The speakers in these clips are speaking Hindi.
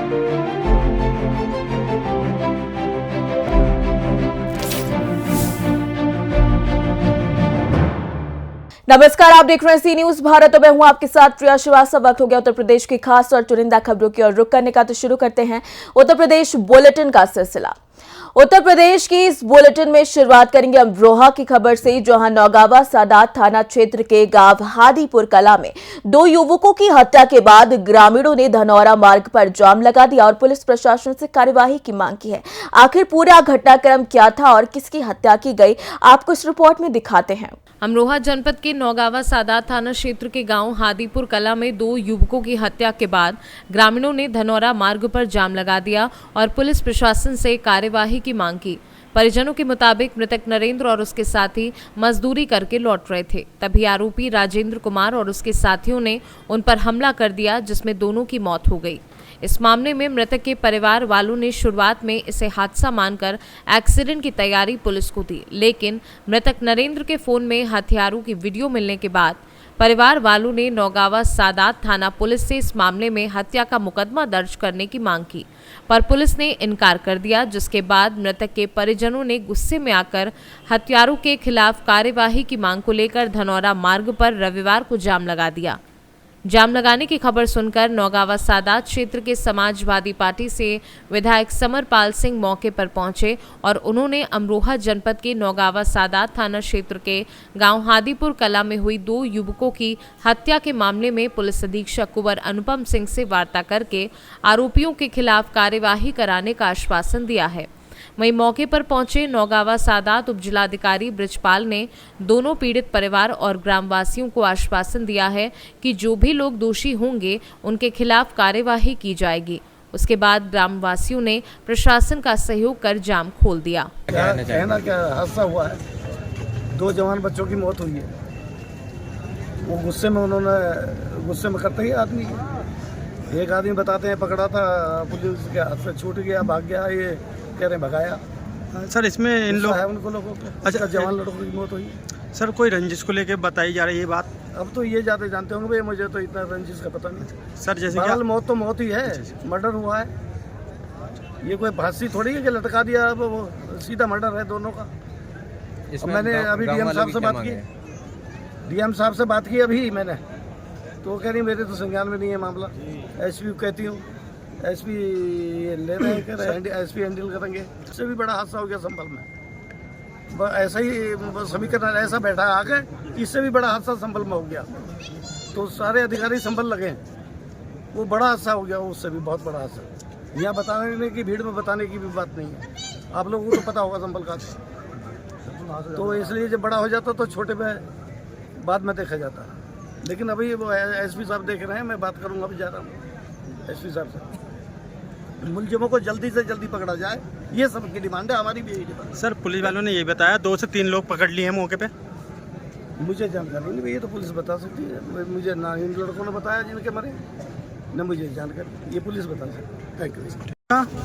नमस्कार, आप देख रहे हैं सी न्यूज भारत और मैं हूं आपके साथ प्रिया श्रीवास्तव। वक्त हो गया उत्तर प्रदेश की खास और चुनिंदा खबरों की ओर रुख करने का। तो शुरू करते हैं उत्तर प्रदेश बुलेटिन का सिलसिला। उत्तर प्रदेश की इस बुलेटिन में शुरुआत करेंगे अमरोहा की खबर से, जहां नौगावा सादात थाना क्षेत्र के गांव हादीपुर कला में 2 युवकों की हत्या के बाद ग्रामीणों ने धनौरा मार्ग पर जाम लगा दिया और पुलिस प्रशासन से कार्यवाही की मांग की है। आखिर पूरा घटनाक्रम क्या था और किसकी हत्या की गई, आपको इस रिपोर्ट में दिखाते हैं। अमरोहा जनपद के नौगावा सादात थाना क्षेत्र के गांव हादीपुर कला में 2 युवकों की हत्या के बाद ग्रामीणों ने धनौरा मार्ग पर जाम लगा दिया और पुलिस प्रशासन से कार्यवाही की मांग की। परिजनों के मुताबिक मृतक नरेंद्र और उसके साथी मजदूरी करके लौट रहे थे, तभी आरोपी राजेंद्र कुमार और उसके साथियों ने उन पर हमला कर दिया, जिसमें दोनों की मौत हो गई। इस मामले में मृतक के परिवार वालों ने शुरुआत में इसे हादसा मानकर एक्सीडेंट की तैयारी पुलिस को दी, लेकिन मृतक नरेंद्र के फोन में हथियारों की वीडियो मिलने के बाद परिवार वालों ने नौगावा सादात थाना पुलिस से इस मामले में हत्या का मुकदमा दर्ज करने की मांग की, पर पुलिस ने इनकार कर दिया, जिसके बाद मृतक के परिजनों ने गुस्से में आकर हत्यारों के खिलाफ कार्यवाही की मांग को लेकर धनौरा मार्ग पर रविवार को जाम लगा दिया। जाम लगाने की खबर सुनकर नौगावा सादात क्षेत्र के समाजवादी पार्टी से विधायक समरपाल सिंह मौके पर पहुंचे और उन्होंने अमरोहा जनपद के नौगावा सादात थाना क्षेत्र के गांव हादीपुर कला में हुई 2 युवकों की हत्या के मामले में पुलिस अधीक्षक कुंवर अनुपम सिंह से वार्ता करके आरोपियों के खिलाफ कार्यवाही कराने का आश्वासन दिया है। वहीं मौके पर पहुंचे नौगावा सादात उपजिलाधिकारी ब्रिजपाल ने दोनों पीड़ित परिवार और ग्रामवासियों को आश्वासन दिया है कि जो भी लोग दोषी होंगे उनके खिलाफ कार्यवाही की जाएगी। उसके बाद ग्रामवासियों ने प्रशासन का सहयोग कर जाम खोल दिया। कहना क्या हादसा हुआ है, 2 जवान बच्चों की मौत हुई है। वो गुस्से में करते ही आदमी, एक आदमी बताते हैं पकड़ा था, पुलिस के हाथ से छूट गया, भाग गया, ये कह रहे भगाया। सर इसमें इन लोग है उनको लोगों को, अच्छा जवान लड़कों की मौत हुई। सर कोई रंजिश को लेके बताई जा रही है बात? अब तो ये ज़्यादा जानते होंगे भाई, मुझे तो इतना रंजिश का पता नहीं। सर जैसे क्या मौत तो मौत ही है, मर्डर हुआ है, ये कोई फांसी थोड़ी है कि लटका दिया। अब वो सीधा मर्डर है दोनों का। मैंने अभी डीएम साहब से बात की अभी मैंने, तो वो कह रही मेरे तो संज्ञान में नहीं है मामला। एसपी कहती हूँ, एसपी ले रहे हैं, एसपी हैंडल करेंगे। इससे भी बड़ा हादसा हो गया संभल में, ऐसा ही समीकरण ऐसा बैठा आगे, इससे भी बड़ा हादसा संभल में हो गया, तो सारे अधिकारी संभल लगे, वो बड़ा हादसा हो गया, उससे भी बहुत बड़ा हादसा। यहाँ बताने की भीड़ में बताने की भी बात नहीं है, आप लोगों को तो पता होगा संभल का, तो इसलिए जब बड़ा हो जाता तो छोटे में बाद में देखा जाता। लेकिन अभी वो एसपी साहब देख रहे हैं, मैं बात करूँगा, अभी जा रहा हूँ एसपी साहब से, मुलजिमों को जल्दी से जल्दी पकड़ा जाए, ये सबकी डिमांड है, हमारी भी यही डिमांड। सर पुलिस वालों ने ये बताया 2 से 3 लोग पकड़ लिए हैं मौके पे। मुझे जानकारी नहीं, ये तो पुलिस बता सकती है, मुझे ना इन लड़कों ने बताया जिनके मरे, न मुझे जानकारी, ये पुलिस बता सकती है। Thank you.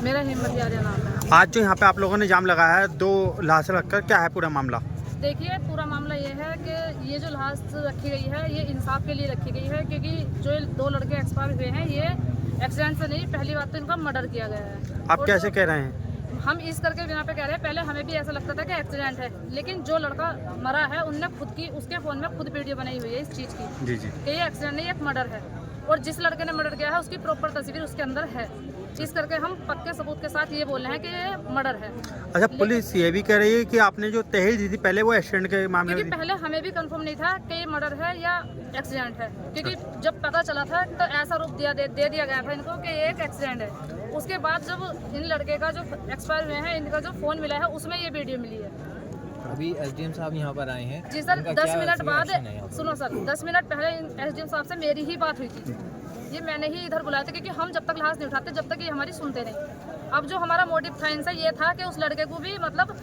मेरा हिम्मत यार नाम है। आज जो यहाँ पे आप लोगों ने जाम लगाया है 2 लाशें रखकर, क्या है पूरा मामला? देखिए पूरा मामला ये है कि ये जो लाश रखी गई है ये इंसाफ के लिए रखी गई है, क्योंकि जो 2 लड़के एक्सपायर हुए हैं ये एक्सीडेंट से नहीं, पहली बात तो इनका मर्डर किया गया है। आप कैसे कह रहे हैं? हम इस करके बिना पे कह रहे हैं, पहले हमें भी ऐसा लगता था कि एक्सीडेंट है, लेकिन जो लड़का मरा है उनने खुद की उसके फोन में खुद वीडियो बनाई हुई है इस चीज़ की जी कि ये एक्सीडेंट नहीं, एक मर्डर है, और जिस लड़के ने मर्डर किया है उसकी प्रॉपर तस्वीर उसके अंदर है। इस करके हम पक्के सबूत के साथ ये बोल रहे हैं कि ये मर्डर है। अच्छा, पुलिस ये भी कह रही है कि आपने जो तहरीर दी थी पहले वो एक्सीडेंट के मामले में, पहले हमें भी कंफर्म नहीं था कि ये मर्डर है या एक्सीडेंट है, क्योंकि जब पता चला था तो ऐसा रूप दे दिया गया था इनको कि ये एक एक्सीडेंट है। उसके बाद जब इन लड़के का जो एक्सपायर हुए हैं, इनका जो फोन मिला है उसमें ये वीडियो मिली है। अभी एसडीएम साहब यहाँ पर आए हैं जी सर, 10 मिनट बाद, सुनो सर, 10 मिनट पहले एसडीएम साहब से मेरी ही बात हुई थी, ये मैंने ही इधर बुलाया था, क्योंकि हम जब तक लाश नहीं उठाते जब तक ये हमारी सुनते नहीं। अब जो हमारा मोटिव था इनसे ये था कि उस लड़के को भी मतलब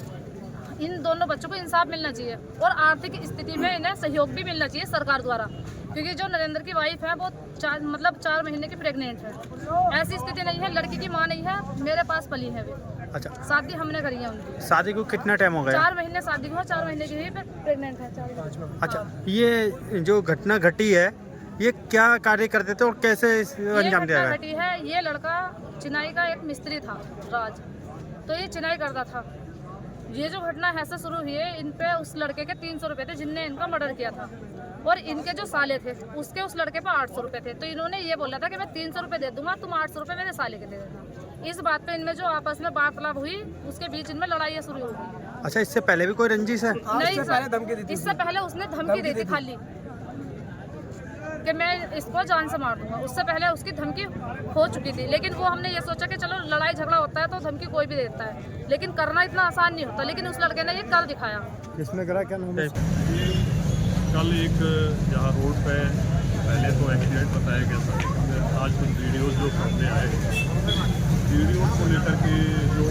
इन दोनों बच्चों को इंसाफ मिलना चाहिए और आर्थिक स्थिति में इन्हें सहयोग भी मिलना चाहिए सरकार द्वारा, क्योंकि जो नरेंद्र की वाइफ है वो 4 महीने की प्रेग्नेंट है। ऐसी स्थिति नहीं है, लड़की की माँ नहीं है, मेरे पास पली है वे। अच्छा, शादी हमने करी है उनकी। शादी को कितना टाइम हो गया? 4 महीने शादी को, 4 महीने की ही प्रेग्नेंट है। अच्छा, ये जो घटना घटी है ये क्या कार्य करते थे और कैसे ये अंजाम दिया घटना गया? घटी है। ये लड़का चिनाई का एक मिस्त्री था, राज, तो ये चिनाई करता था। ये जो घटना ऐसे शुरू हुई है, इन पे उस लड़के के 300 रुपए थे जिनने इनका मर्डर किया था, और इनके जो साले थे उसके उस लड़के पे 800 रुपए थे। तो इन्होंने ये बोला था कि मैं 300 रुपए दे दूंगा, तुम 800 रुपए मेरे साले के दे देना। इस बात पे इनमें जो आपस में वार्तालाप हुई, उसके बीच इनमें लड़ाई शुरू हो गई। अच्छा, इससे पहले भी कोई रंजिश है? नहीं सर, इससे पहले उसने धमकी दी थी खाली कि मैं इसको जान से मार दूंगा। उससे पहले उसकी धमकी हो चुकी थी, लेकिन वो हमने ये सोचा कि चलो लड़ाई झगड़ा होता है तो धमकी कोई भी देता है, लेकिन करना इतना आसान नहीं होता। लेकिन उस लड़के ने ये कर दिखाया। किसने करा, क्या नाम है? कल एक यहाँ रोड पे पहले तो एक्सीडेंट बताया गया था। आज कुछ वीडियोस जो सामने आए, वीडियो को लेकर के जो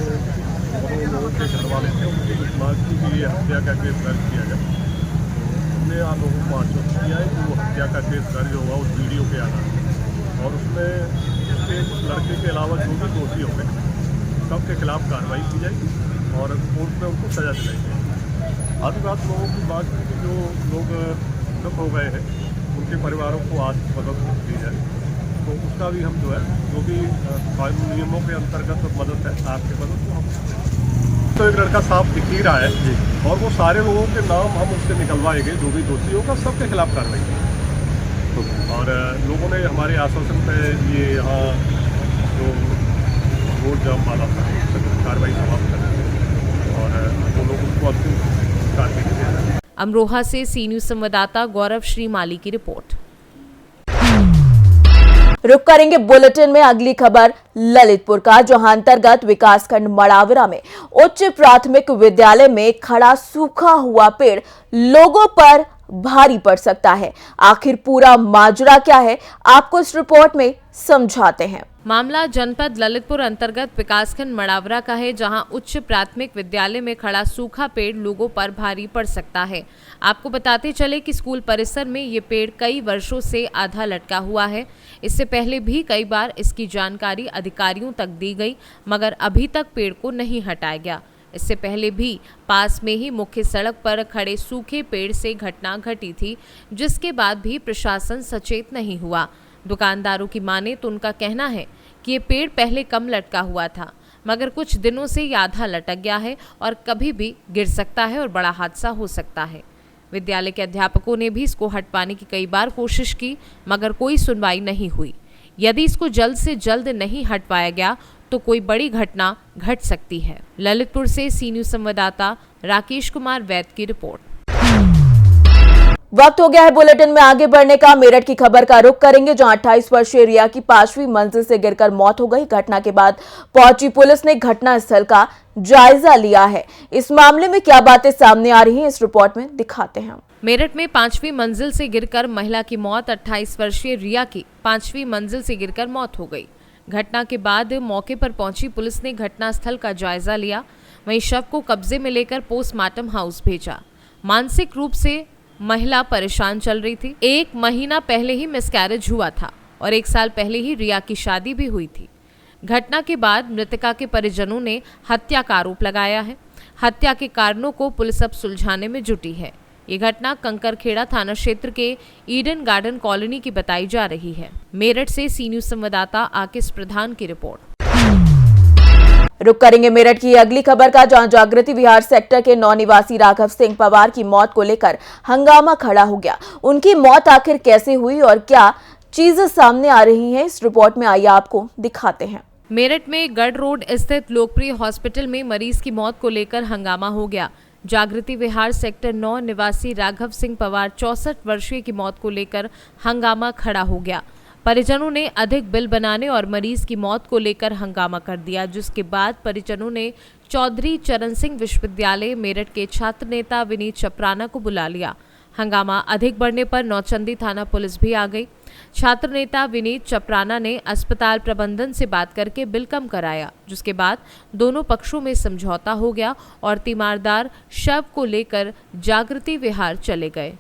दोनों लोगों के घर वाले थे उनकी मांग थी कि ये हत्या का केस दर्ज किया जाए। हमने आप लोगों को आश्वस्त किया है कि वो हत्या का केस दर्ज होगा उस वीडियो के आधार, और उसमें उसके लड़के के अलावा जो भी दोषी होंगे सबके खिलाफ कार्रवाई की जाएगी और कोर्ट में उनको सजा दिलाई जाएगी। आधी बात लोगों की बात है कि जो लोग दुख हो गए हैं उनके परिवारों को आज मदद दी जाए, तो उसका भी हम जो है जो भी कानूनी नियमों के अंतर्गत मदद है आपके मदद को हम तो एक लड़का साफ दिख ही रहा है और वो सारे लोगों के नाम हम उससे निकलवाएंगे, जो भी दोषी होगा सबके खिलाफ कार्रवाई करेंगे। और लोगों ने हमारे आश्वासन पे ये यहाँ जो रोड जाम वाला था कार्रवाई समाप्त कर दी और वो लोगों को अंतिम कार्रवाई की है। अमरोहा से सी न्यूज संवाददाता गौरव श्रीमाली की रिपोर्ट। रुक करेंगे बुलेटिन में अगली खबर ललितपुर का, जहां अंतर्गत विकासखंड मड़ावरा में उच्च प्राथमिक विद्यालय में खड़ा सूखा हुआ पेड़ लोगों पर भारी पड़ सकता है। आखिर पूरा माजरा क्या है, आपको इस रिपोर्ट में समझाते हैं। मामला जनपद ललितपुर अंतर्गत विकासखंड मड़ावरा का है, जहां उच्च प्राथमिक विद्यालय में खड़ा सूखा पेड़ लोगों पर भारी पड़ सकता है। आपको बताते चले कि स्कूल परिसर में ये पेड़ कई वर्षों से आधा लटका हुआ है। इससे पहले भी कई बार इसकी जानकारी अधिकारियों तक दी गई, मगर अभी तक पेड़ को नहीं हटाया गया। इससे पहले भी पास में ही मुख्य सड़क पर खड़े सूखे पेड़ से घटना घटी थी, जिसके बाद भी प्रशासन सचेत नहीं हुआ। दुकानदारों की माने तो उनका कहना है कि ये पेड़ पहले कम लटका हुआ था, मगर कुछ दिनों से ये आधा लटक गया है और कभी भी गिर सकता है और बड़ा हादसा हो सकता है। विद्यालय के अध्यापकों ने भी इसको हटवाने की कई बार कोशिश की, मगर कोई सुनवाई नहीं हुई। यदि इसको जल्द से जल्द नहीं हटवाया गया तो कोई बड़ी घटना घट सकती है। ललितपुर से सी न्यूज संवाददाता राकेश कुमार वैद की रिपोर्ट। वक्त हो गया है बुलेटिन में आगे बढ़ने का। मेरठ की खबर का रुख करेंगे, जहां 28 वर्षीय रिया की 5वीं मंजिल से गिरकर मौत हो गई। घटना के बाद पहुंची पुलिस ने घटनास्थल का जायजा लिया है। इस मामले में क्या बातें सामने आ रही हैं, इस रिपोर्ट में दिखाते हैं। मेरठ में 5वीं मंजिल से गिरकर महिला की मौत। 28 वर्षीय रिया की 5वीं मंजिल से गिरकर मौत हो गई। घटना के बाद मौके पर पहुंची पुलिस ने घटनास्थल का जायजा लिया, वहीं शव को कब्जे में लेकर पोस्टमार्टम हाउस भेजा। मानसिक रूप से महिला परेशान चल रही थी। 1 महीना पहले ही मिसकैरेज हुआ था और 1 साल पहले ही रिया की शादी भी हुई थी। घटना के बाद मृतका के परिजनों ने हत्या का आरोप लगाया है। हत्या के कारणों को पुलिस अब सुलझाने में जुटी है। ये घटना कंकरखेड़ा थाना क्षेत्र के ईडन गार्डन कॉलोनी की बताई जा रही है। मेरठ से सी न्यूज संवाददाता आकिश प्रधान की रिपोर्ट। रुक करेंगे मेरठ की अगली खबर का, जहां जागृति विहार सेक्टर के 9 निवासी राघव सिंह पवार की मौत को लेकर हंगामा खड़ा हो गया। उनकी मौत आखिर कैसे हुई और क्या चीजें सामने आ रही हैं, इस रिपोर्ट में आइए आपको दिखाते हैं। मेरठ में गढ़ रोड स्थित लोकप्रिय हॉस्पिटल में मरीज की मौत को लेकर हंगामा हो गया। जागृति विहार सेक्टर 9 निवासी राघव सिंह पवार 64 वर्षीय की मौत को लेकर हंगामा खड़ा हो गया। परिजनों ने अधिक बिल बनाने और मरीज की मौत को लेकर हंगामा कर दिया, जिसके बाद परिजनों ने चौधरी चरण सिंह विश्वविद्यालय मेरठ के छात्र नेता विनीत चपराना को बुला लिया। हंगामा अधिक बढ़ने पर नौचंदी थाना पुलिस भी आ गई। छात्र नेता विनीत चपराना ने अस्पताल प्रबंधन से बात करके बिल कम कराया, जिसके बाद दोनों पक्षों में समझौता हो गया और तीमारदार शव को लेकर जागृति विहार चले गए।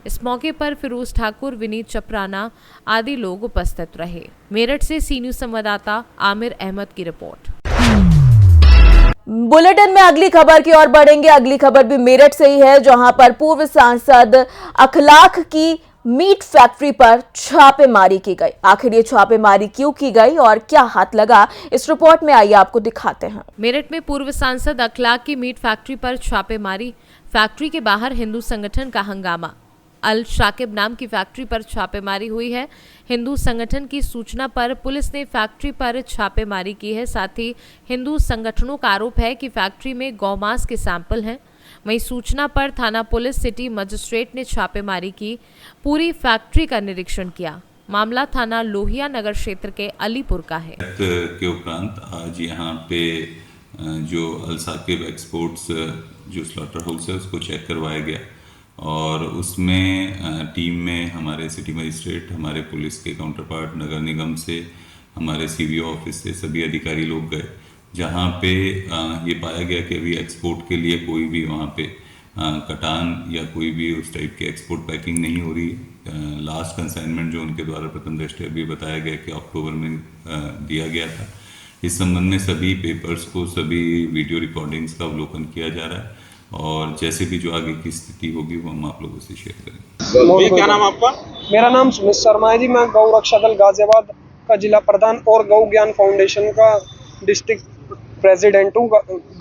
इस मौके पर फिरोज ठाकुर, विनीत चपराना आदि लोग उपस्थित रहे। मेरठ से सी न्यूज संवाददाता आमिर अहमद की रिपोर्ट। बुलेटिन में अगली खबर की ओर बढ़ेंगे। अगली खबर भी मेरठ से ही है, जहां पर पूर्व सांसद अखलाक की मीट फैक्ट्री पर छापेमारी की गई। आखिर ये छापेमारी क्यों की गई और क्या हाथ लगा, इस रिपोर्ट में आइए आपको दिखाते हैं। मेरठ में पूर्व सांसद अखलाक की मीट फैक्ट्री पर छापेमारी। फैक्ट्री के बाहर हिंदू संगठन का हंगामा। अल शाकिब नाम की फैक्ट्री पर छापेमारी हुई है। हिंदू संगठन की सूचना पर पुलिस ने फैक्ट्री पर छापेमारी की है। साथ ही हिंदू संगठनों का आरोप है कि फैक्ट्री में गौमांस के सैंपल हैं। वहीं सूचना पर थाना पुलिस सिटी मजिस्ट्रेट ने छापेमारी की, पूरी फैक्ट्री का निरीक्षण किया। मामला थाना लोहिया नगर क्षेत्र के अलीपुर का है। के उपरांत आज यहाँ पे जो अल साकिब एक्सपोर्ट्स जो स्लॉटर हाउस है उसको चेक करवाया गया और उसमें टीम में हमारे सिटी मजिस्ट्रेट, हमारे पुलिस के काउंटर पार्ट, नगर निगम से, हमारे सीवीओ ऑफिस से सभी अधिकारी लोग गए, जहाँ पे ये पाया गया कि अभी एक्सपोर्ट के लिए कोई भी वहाँ पे कटान या कोई भी उस टाइप की एक्सपोर्ट पैकिंग नहीं हो रही। लास्ट कंसाइनमेंट जो उनके द्वारा प्रथम दृष्टया भी बताया गया कि अक्टूबर में दिया गया था। इस संबंध में सभी पेपर्स को, सभी वीडियो रिकॉर्डिंग्स का अवलोकन किया जा रहा है और जैसे भी जो आगे की स्थिति होगी वो हम आप लोगों से शेयर करेंगे। क्या नाम आपका? मेरा नाम सुमित शर्मा है जी। मैं गौ रक्षा दल गाजियाबाद का जिला प्रधान और गौ ज्ञान फाउंडेशन का डिस्ट्रिक्ट प्रेसिडेंट हूँ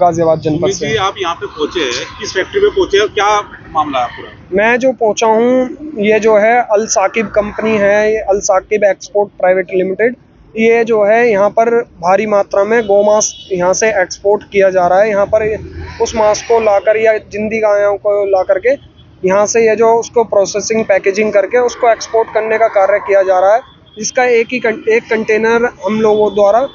गाजियाबाद जनपद से। आप यहाँ पे पहुँचे हैं, किस फैक्ट्री पे पहुँचे हैं, क्या मामला है पूरा? मैं जो पहुँचा हूँ, ये जो है अल साकिब कंपनी है, ये अल साकिब एक्सपोर्ट प्राइवेट लिमिटेड, ये जो है यहाँ पर भारी मात्रा में गौमांस यहाँ से एक्सपोर्ट किया जा रहा है। यहाँ पर उस मांस को लाकर या जिंदी गायों को ला करके यहाँ से ये जो उसको प्रोसेसिंग पैकेजिंग करके उसको एक्सपोर्ट करने का कार्य किया जा रहा है, जिसका एक कंटेनर हम लोगों द्वारा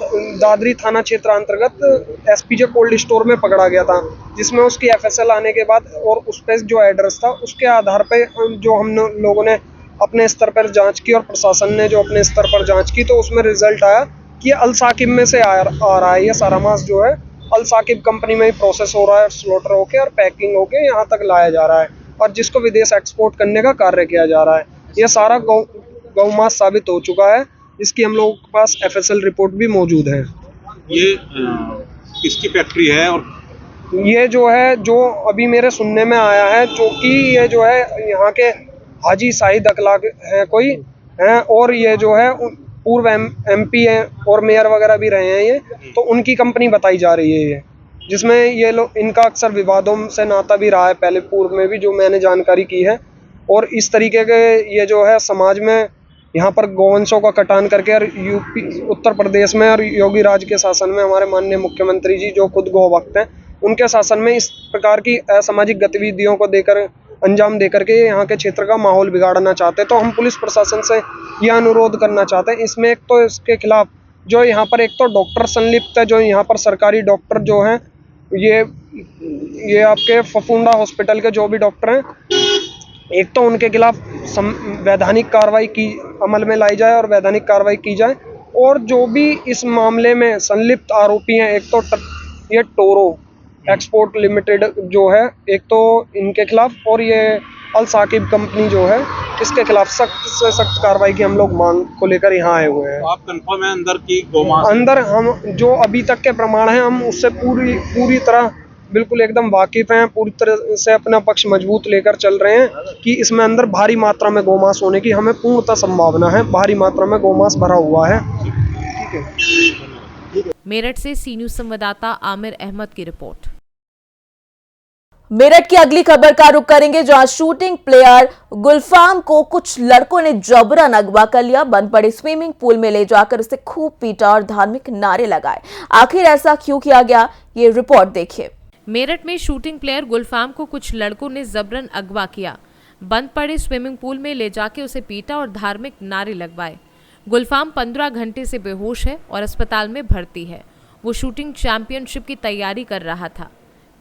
दादरी थाना क्षेत्र अंतर्गत एसपीजे कोल्ड स्टोर में पकड़ा गया था, जिसमें उसकी एफएसएल आने के बाद और उस पर जो एड्रेस था उसके आधार पे जो हम लोगों ने अपने स्तर पर जांच की और प्रशासन ने जो अपने स्तर पर जांच की, तो उसमें रिजल्ट आया कि अल साकिब में से आ रहा है। ये सारा मांस जो है अल साकिब कंपनी में ही प्रोसेस हो रहा है, स्लॉटर होके और पैकिंग होके यहाँ तक लाया जा रहा है और जिसको विदेश एक्सपोर्ट करने का कार्य किया जा रहा है। ये सारा गौ मांस साबित हो चुका है। इसकी हम लोगों के पास एफएसएल रिपोर्ट भी मौजूद है। ये किसकी फैक्ट्री है? और ये जो है, जो अभी मेरे सुनने में आया है, जो कि ये जो है यहाँ के हाजी शाहिद अखलाक है कोई हैं, और ये जो है पूर्व एमपी है और मेयर वगैरह भी रहे हैं, ये तो उनकी कंपनी बताई जा रही है ये, जिसमें ये लोग, इनका अक्सर विवादों से नाता भी रहा है पहले पूर्व में भी, जो मैंने जानकारी की है। और इस तरीके के ये जो है समाज में यहाँ पर गौवंशों का कटान करके और यूपी उत्तर प्रदेश में और योगी राज के शासन में हमारे माननीय मुख्यमंत्री जी जो खुद गौ भक्त हैं, उनके शासन में इस प्रकार की असामाजिक गतिविधियों को देकर अंजाम देकर के यहाँ के क्षेत्र का माहौल बिगाड़ना चाहते हैं। तो हम पुलिस प्रशासन से यह अनुरोध करना चाहते हैं, इसमें एक तो इसके खिलाफ जो यहाँ पर एक तो डॉक्टर संलिप्त है, जो यहाँ पर सरकारी डॉक्टर जो हैं, ये आपके फफूंडा हॉस्पिटल के जो भी डॉक्टर हैं, एक तो उनके खिलाफ वैधानिक कार्रवाई की अमल में लाई जाए और वैधानिक कार्रवाई की जाए, और जो भी इस मामले में संलिप्त आरोपी हैं, एक तो ये टोरो एक्सपोर्ट लिमिटेड जो है, एक तो इनके खिलाफ, और ये अल साकिब कंपनी जो है, इसके खिलाफ सख्त से सख्त कार्रवाई की हम लोग मांग को लेकर यहाँ आए हुए हैं। तो आप कंफर्म है अंदर की गौमांस? अंदर हम जो अभी तक के प्रमाण हैं, हम उससे पूरी तरह बिल्कुल एकदम वाकिफ हैं, पूरी तरह से अपना पक्ष मजबूत लेकर चल रहे हैं कि इसमें अंदर भारी मात्रा में गौमांस होने की हमें पूर्णतः संभावना है। भारी मात्रा में गौमांस भरा हुआ है। ठीक है। मेरठ से सी न्यूज संवाददाता आमिर अहमद की रिपोर्ट। मेरठ की अगली खबर का रुख करेंगे, जहां शूटिंग प्लेयर गुलफाम को कुछ लड़कों ने जबरन अगवा कर लिया। बंद पड़े स्विमिंग पूल में ले जाकर उसे खूब पीटा और धार्मिक नारे लगाए। आखिर ऐसा क्यों किया गया, ये रिपोर्ट देखिए। मेरठ में शूटिंग प्लेयर गुलफाम को कुछ लड़कों ने जबरन अगवा किया। बंद पड़े स्विमिंग पूल में ले जाके उसे पीटा और धार्मिक नारे लगवाए। गुलफाम 15 घंटे से बेहोश है और अस्पताल में भर्ती है। वो शूटिंग चैंपियनशिप की तैयारी कर रहा था।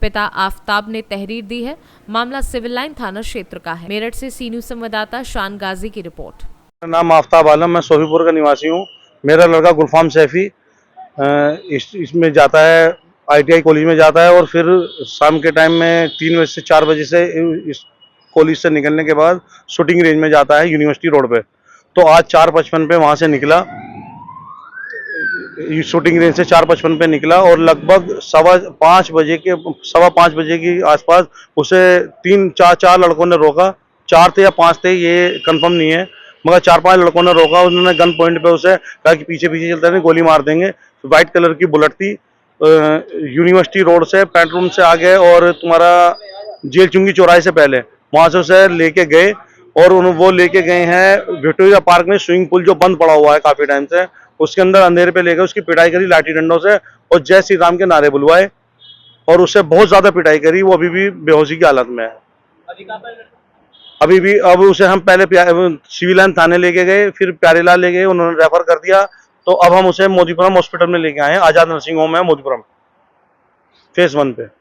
पिता आफ्ताब ने तहरीर दी है। मामला सिविल लाइन थाना क्षेत्र का है। मेरठ से सी न्यूज संवाददाता शान गाजी की रिपोर्ट। मेरा नाम आफ्ताब आलम, मैं सोफीपुर का निवासी हूँ। मेरा लड़का गुलफाम सैफी इसमें जाता है, ITI कॉलेज में जाता है, और फिर शाम के टाइम में 3 बजे से 4 बजे से इस कॉलेज से निकलने के बाद शूटिंग रेंज में जाता है यूनिवर्सिटी रोड पे। तो आज 4:55 पे वहाँ से निकला, शूटिंग रेंज से 4:55 पे निकला और लगभग 5:15 बजे के आसपास उसे 3-4 लड़कों ने रोका, 4 थे या 5 थे ये कंफर्म नहीं है, मगर 4-5 लड़कों ने रोका। उन्होंने गन पॉइंट पे उसे कहा कि पीछे पीछे चलते नहीं, गोली मार देंगे। व्हाइट कलर की बुलेट थी, यूनिवर्सिटी रोड से पेट्रोल से आगे और तुम्हारा जेल चुंगी चौराहे से पहले वहां से उसे लेके गए और वो लेके गए हैं विक्टोरिया पार्क में स्विमिंग पूल जो बंद पड़ा हुआ है काफी टाइम से, उसके अंदर अंधेरे पे लेकर उसकी पिटाई करी लाठी डंडों से और जय श्री राम के नारे बुलवाए और उससे बहुत ज्यादा पिटाई करी। वो अभी भी बेहोशी की हालत में है। अभी भी अब उसे हम पहले सिविल लाइन थाने लेके गए, फिर प्यारेलाल ले गए, उन्होंने रेफर कर दिया, तो अब हम उसे मोदीपुरम हॉस्पिटल में लेके आए हैं। आजाद नर्सिंग होम है मोदीपुरम फेज 1 पे।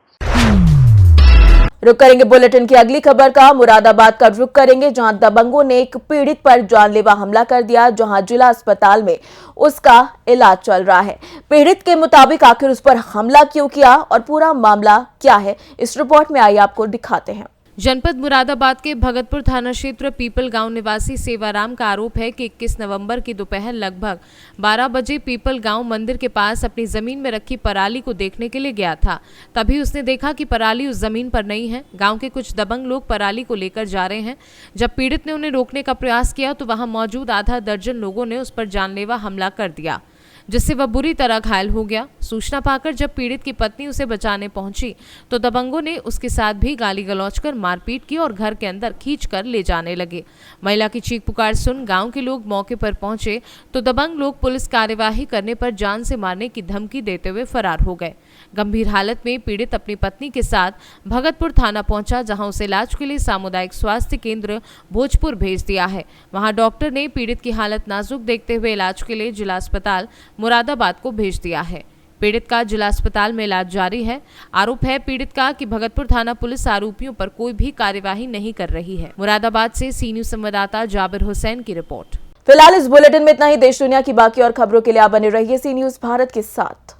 रुक करेंगे बुलेटिन की अगली खबर का। मुरादाबाद का रुख करेंगे, जहां दबंगों ने एक पीड़ित पर जानलेवा हमला कर दिया, जहां जिला अस्पताल में उसका इलाज चल रहा है। पीड़ित के मुताबिक आखिर उस पर हमला क्यों किया और पूरा मामला क्या है, इस रिपोर्ट में आइए आपको दिखाते हैं। जनपद मुरादाबाद के भगतपुर थाना क्षेत्र पीपल गांव निवासी सेवाराम का आरोप है कि 21 नवंबर की दोपहर लगभग 12 बजे पीपल गांव मंदिर के पास अपनी जमीन में रखी पराली को देखने के लिए गया था। तभी उसने देखा कि पराली उस जमीन पर नहीं है। गांव के कुछ दबंग लोग पराली को लेकर जा रहे हैं। जब पीड़ित ने उन्हें रोकने का प्रयास किया तो वहां मौजूद आधा दर्जन लोगों ने उस पर जानलेवा हमला कर दिया, जिससे वह बुरी तरह घायल हो गया। सूचना पाकर जब पीड़ित की पत्नी उसे बचाने पहुंची तो दबंगों ने उसके साथ भी गाली गलौज कर मारपीट की और घर के अंदर खींचकर ले जाने लगे। महिला की चीख पुकार सुन गांव के लोग मौके पर पहुंचे तो दबंग लोग पुलिस कार्यवाही करने पर जान से मारने की धमकी देते हुए फरार हो गए। गंभीर हालत में पीड़ित अपनी पत्नी के साथ भगतपुर थाना पहुंचा, जहां उसे इलाज के लिए सामुदायिक स्वास्थ्य केंद्र भोजपुर भेज दिया है। वहां डॉक्टर ने पीड़ित की हालत नाजुक देखते हुए इलाज के लिए जिला अस्पताल मुरादाबाद को भेज दिया है। पीड़ित का जिला अस्पताल में इलाज जारी है। आरोप है पीड़ित का कि भगतपुर थाना पुलिस आरोपियों पर कोई भी कार्यवाही नहीं कर रही है। मुरादाबाद से सी न्यूज संवाददाता जाबिर हुसैन की रिपोर्ट। फिलहाल इस बुलेटिन में इतना ही। देश दुनिया की बाकी और खबरों के लिए आप बने रहिए सी न्यूज भारत के साथ।